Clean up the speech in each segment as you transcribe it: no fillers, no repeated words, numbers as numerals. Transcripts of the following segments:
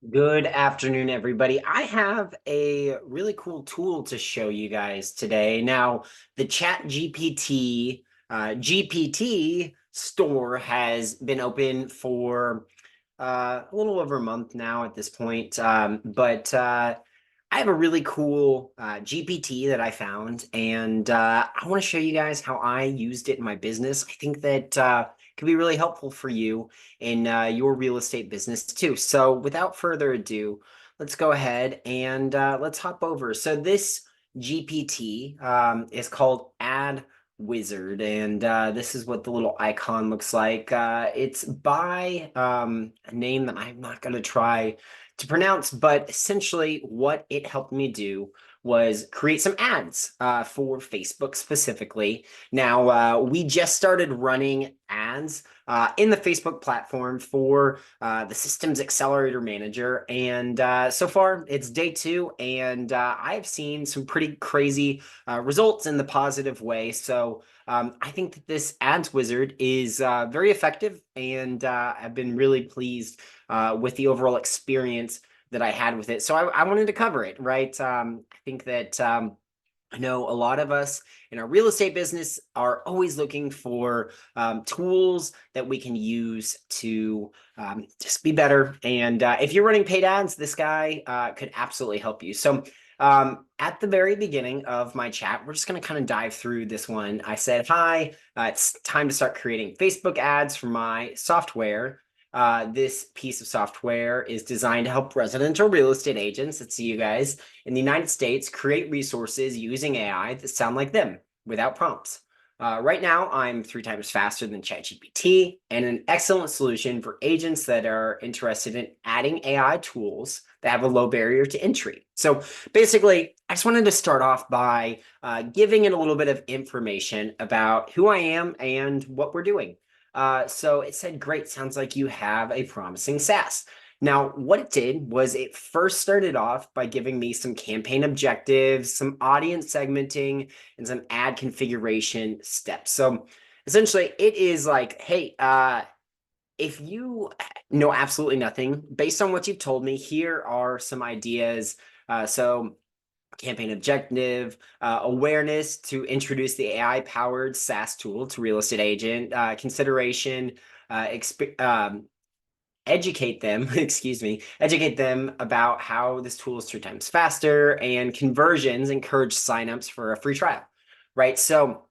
Good afternoon, everybody. I have a really cool tool to show you guys today. Now, the ChatGPT GPT store has been open for a little over a month now at this point. But I have a really cool GPT that I found, and I want to show you guys how I used it in my business. I think that could be really helpful for you in your real estate business too. So, without further ado, let's go ahead and let's hop over. So, this GPT is called Ad Wizard, and this is what the little icon looks like. It's by a name that I'm not going to try to pronounce, but essentially what it helped me do was create some ads for Facebook specifically. Now, we just started running ads in the Facebook platform for the Systems Accelerator Manager. And so far, it's day 2, and I've seen some pretty crazy results in the positive way. So I think that this ads wizard is very effective, and I've been really pleased with the overall experience that I had with it. So I wanted to cover it, right? I think that I know a lot of us in our real estate business are always looking for tools that we can use to just be better. And if you're running paid ads, this guy could absolutely help you. So at the very beginning of my chat, we're just going to kind of dive through this one. I said, hi, it's time to start creating Facebook ads for my software. This piece of software is designed to help residential real estate agents, that's you guys, in the United States create resources using AI that sound like them without prompts. Right now, I'm 3 times faster than ChatGPT and an excellent solution for agents that are interested in adding AI tools that have a low barrier to entry. So basically, I just wanted to start off by giving it a little bit of information about who I am and what we're doing. So it said, great, sounds like you have a promising SaaS. Now, what it did was it first started off by giving me some campaign objectives, some audience segmenting, and some ad configuration steps. So essentially, it is like, hey, if you know absolutely nothing, based on what you've told me, here are some ideas. So campaign objective, awareness to introduce the AI-powered SaaS tool to real estate agent, consideration, educate them, excuse me, educate them about how this tool is 3 times faster, and conversions, encourage signups for a free trial, right? So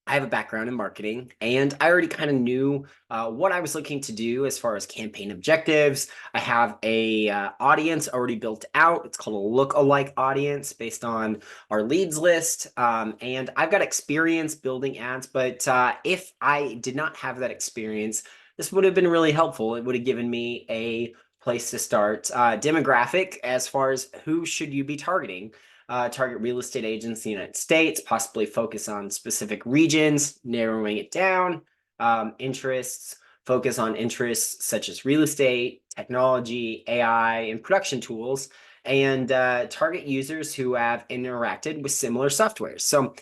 I have a background in marketing, and I already kind of knew what I was looking to do as far as campaign objectives. I have a audience already built out. It's called a look-alike audience based on our leads list, and I've got experience building ads. But if I did not have that experience, this would have been really helpful. It would have given me a place to start. Demographic, as far as who should you be targeting? Target real estate agents in the United States, possibly focus on specific regions, narrowing it down. Interests, focus on interests such as real estate, technology, AI, and production tools, and target users who have interacted with similar softwares. So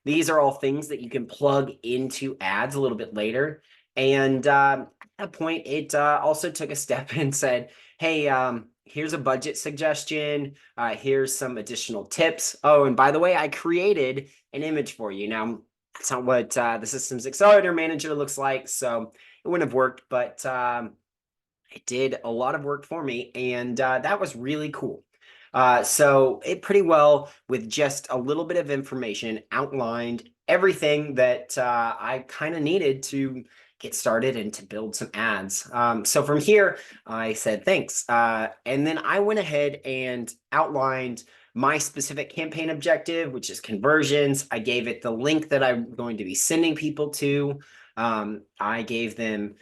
these are all things that you can plug into ads a little bit later. And at that point, it also took a step and said, hey, here's a budget suggestion. Here's some additional tips. Oh, and by the way, I created an image for you. Now, that's not what the Systems Accelerator Manager looks like, so it wouldn't have worked, but it did a lot of work for me, and that was really cool. So it pretty well, with just a little bit of information, outlined everything that I kind of needed to get started and to build some ads. So from here, I said thanks. And then I went ahead and outlined my specific campaign objective, which is conversions. I gave it the link that I'm going to be sending people to. I gave them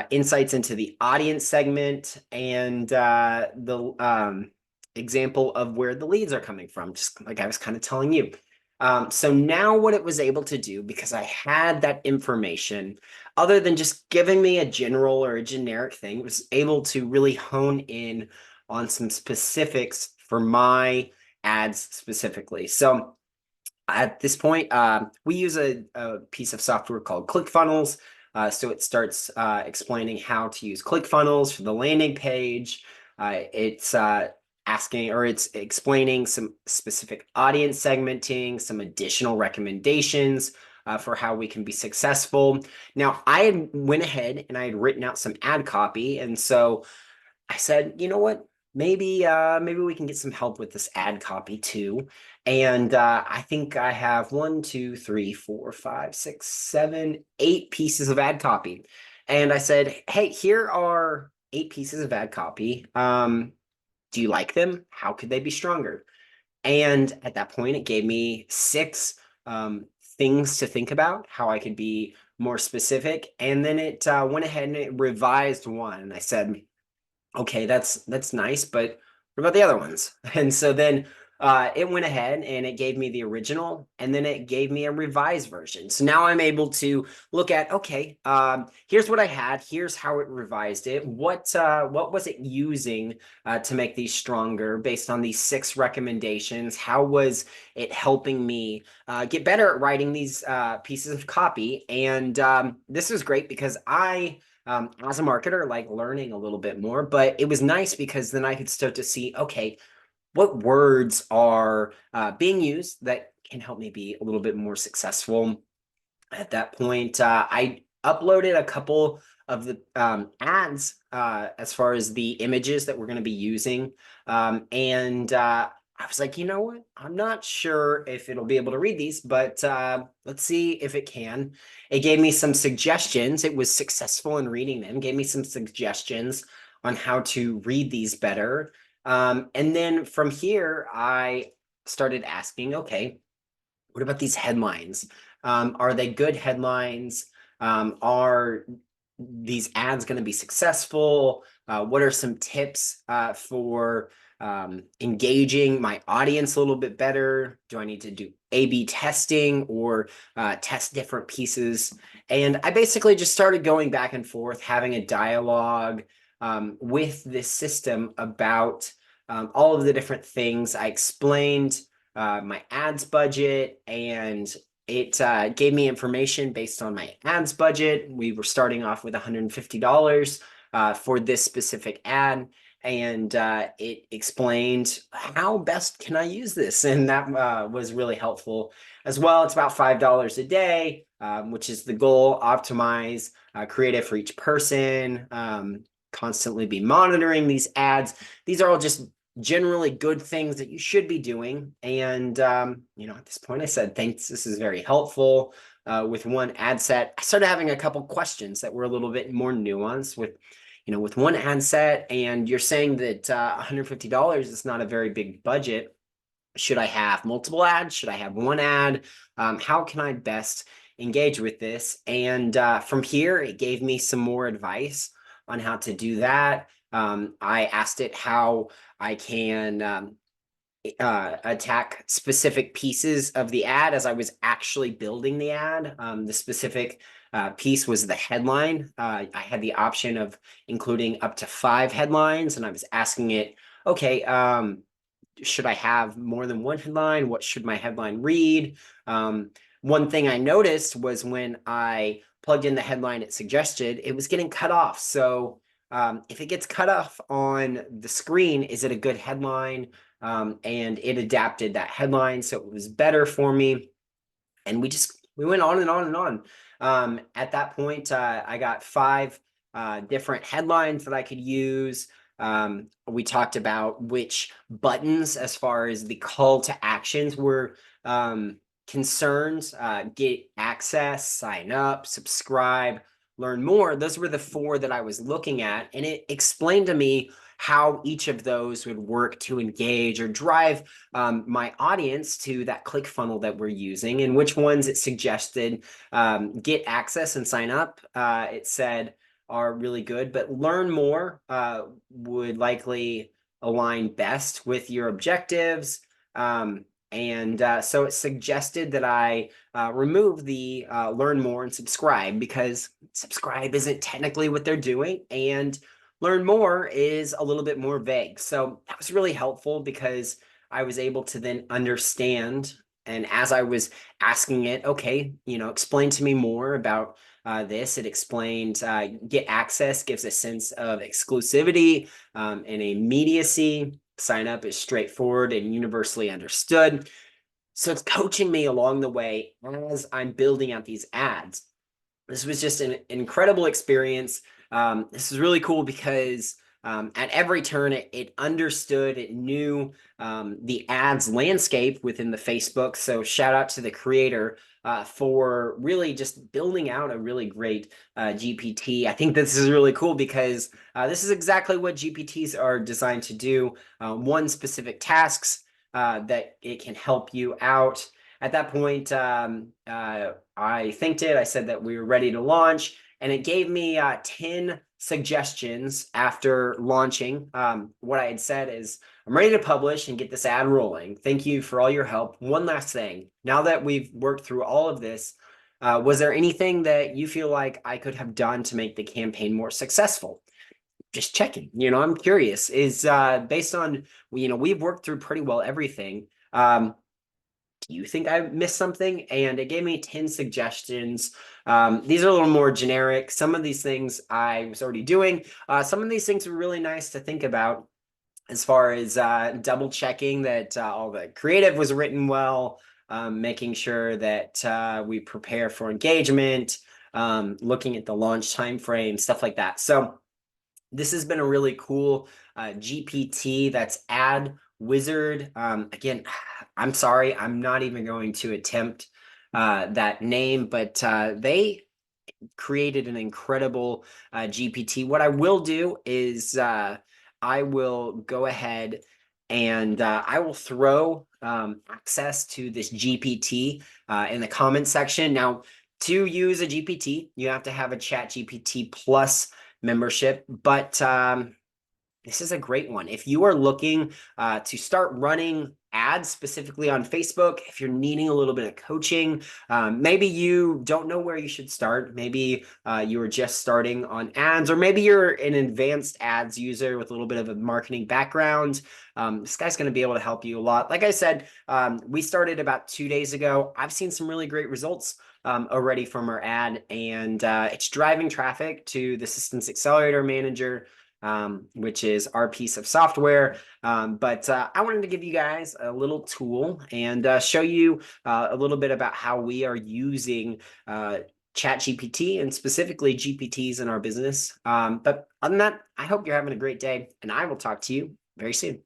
insights into the audience segment and the example of where the leads are coming from, just like I was kind of telling you. So now what it was able to do, because I had that information, other than just giving me a general or a generic thing, it was able to really hone in on some specifics for my ads specifically. So at this point, we use a piece of software called ClickFunnels. So it starts explaining how to use ClickFunnels for the landing page, It's asking, or it's explaining some specific audience segmenting, some additional recommendations for how we can be successful. Now, I had went ahead and I had written out some ad copy, and so I said, you know what? Maybe we can get some help with this ad copy too. And I think I have 8 pieces of ad copy. And I said, hey, here are 8 pieces of ad copy. Do you like them? How could they be stronger? And at that point, it gave me 6 things to think about, how I could be more specific. And then it went ahead and it revised one. And I said, okay, that's nice, but what about the other ones? And so then it went ahead and it gave me the original, and then it gave me a revised version. So now I'm able to look at, okay, here's what I had, here's how it revised it. What was it using to make these stronger based on these 6 recommendations? How was it helping me get better at writing these pieces of copy? And this was great because as a marketer, like learning a little bit more, but it was nice because then I could start to see, okay, what words are being used that can help me be a little bit more successful. At that point, I uploaded a couple of the ads as far as the images that we're going to be using. And I was like, you know what? I'm not sure if it'll be able to read these, but let's see if it can. It gave me some suggestions. It was successful in reading them, gave me some suggestions on how to read these better. And then from here, I started asking, okay, what about these headlines? Are they good headlines? Are these ads going to be successful? What are some tips for engaging my audience a little bit better? Do I need to do A/B testing or test different pieces? And I basically just started going back and forth, having a dialogue with this system about all of the different things. I explained my ads budget, and it gave me information based on my ads budget. We were starting off with $150 for this specific ad, and it explained how best can I use this, and that was really helpful as well. It's about $5 a day, which is the goal. Optimize, creative for each person, constantly be monitoring these ads. These are all just generally good things that you should be doing. And, at this point I said, thanks, this is very helpful. With one ad set, I started having a couple questions that were a little bit more nuanced with one ad set, and you're saying that $150 is not a very big budget. Should I have multiple ads? Should I have one ad? How can I best engage with this? And from here, it gave me some more advice on how to do that. I asked it how I can attack specific pieces of the ad as I was actually building the ad. The specific piece was the headline. I had the option of including up to 5 headlines, and I was asking it, okay, should I have more than one headline? What should my headline read? One thing I noticed was when I plugged in the headline it suggested, it was getting cut off. So if it gets cut off on the screen, is it a good headline? And it adapted that headline, so it was better for me. And we went on and on and on. At that point, I got 5 different headlines that I could use. We talked about which buttons, as far as the call to actions, were concerned. Get access, sign up, subscribe, learn more. Those were the 4 that I was looking at, and it explained to me how each of those would work to engage or drive my audience to that click funnel that we're using, and which ones it suggested. Get access and sign up, it said, are really good, but learn more would likely align best with your objectives. And so it suggested that I remove the learn more and subscribe, because subscribe isn't technically what they're doing, and learn more is a little bit more vague. So that was really helpful because I was able to then understand. And as I was asking it, okay, explain to me more about this. It explained get access gives a sense of exclusivity and immediacy. Sign up is straightforward and universally understood. So it's coaching me along the way as I'm building out these ads. This was just an incredible experience. This is really cool because at every turn, it understood, it knew the ads landscape within the Facebook. So shout out to the creator for really just building out a really great GPT. I think this is really cool because this is exactly what GPTs are designed to do. One specific tasks that it can help you out. At that point, I thanked it. I said that we were ready to launch, and it gave me 10 suggestions after launching. What I had said is, I'm ready to publish and get this ad rolling. Thank you for all your help. One last thing. Now that we've worked through all of this, was there anything that you feel like I could have done to make the campaign more successful? Just checking. I'm curious. Is based on, we've worked through pretty well everything. Do you think I missed something? And it gave me 10 suggestions. These are a little more generic. Some of these things I was already doing. Some of these things were really nice to think about as far as double checking that all the creative was written well, making sure that we prepare for engagement, looking at the launch time frame, stuff like that. So this has been a really cool GPT. That's Ad Wizard. Again, I'm sorry, I'm not even going to attempt that name, but they created an incredible GPT. What I will do is I will go ahead and I will throw access to this GPT in the comment section. Now, to use a GPT, you have to have a ChatGPT Plus membership, but this is a great one. If you are looking to start running ads specifically on Facebook, if you're needing a little bit of coaching, maybe you don't know where you should start. Maybe you are just starting on ads, or maybe you're an advanced ads user with a little bit of a marketing background. This guy's going to be able to help you a lot. Like I said, we started about 2 days ago. I've seen some really great results already from our ad, and it's driving traffic to the Systems Accelerator Manager, which is our piece of software. But I wanted to give you guys a little tool and show you a little bit about how we are using ChatGPT and specifically GPTs in our business. But other than that, I hope you're having a great day, and I will talk to you very soon.